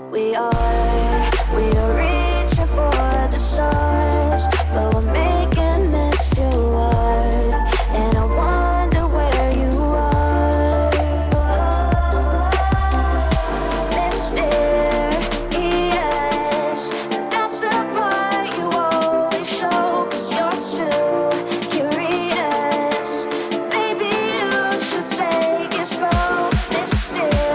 We are reaching for the stars, but we're making this too hard. And I wonder where you are, mysterious. That's the part you always show, 'cause you're too curious. Maybe you should take it slow, mysterious.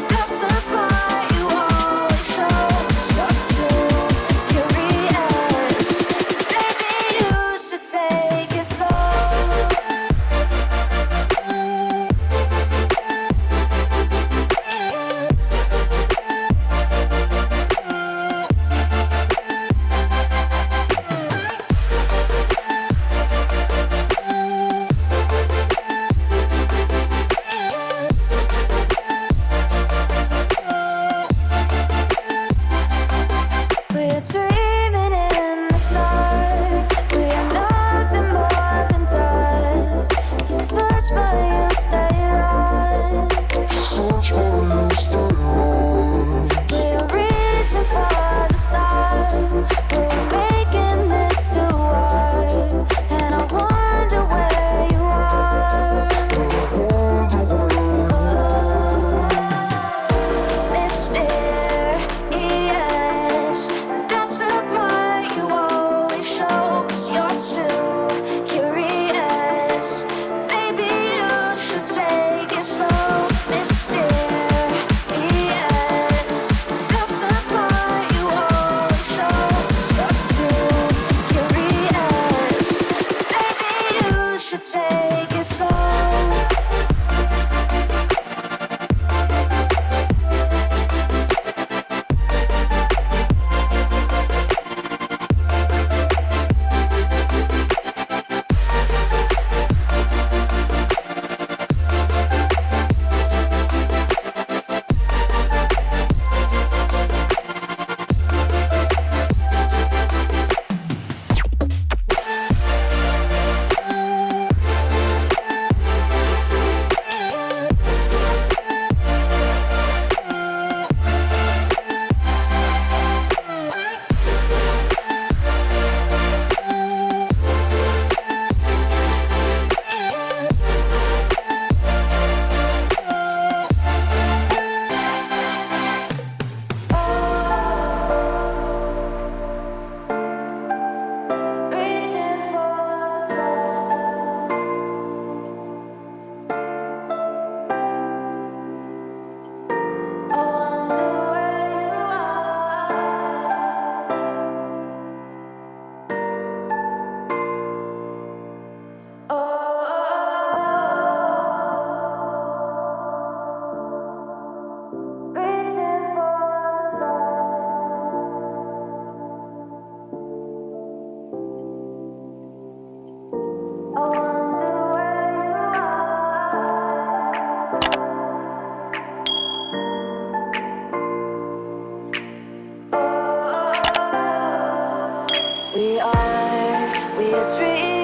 That's the part you always show, 'cause you're too curious. Maybe you should take it slow. We're dreaming in the dark. We are nothing more than dust. You search but you stay lost. We're reaching for the stars, but we're making this too hard. And I wonder where you are, mysterious. That's the part you always show, 'cause you're too curious. Maybe you should take it slow, mysterious. That's the part you always show, 'cause you're too curious. Maybe you should take it slow. Reaching for stars. I wonder where you are. Oh, reaching for stars. I wonder where you are. We are dreaming.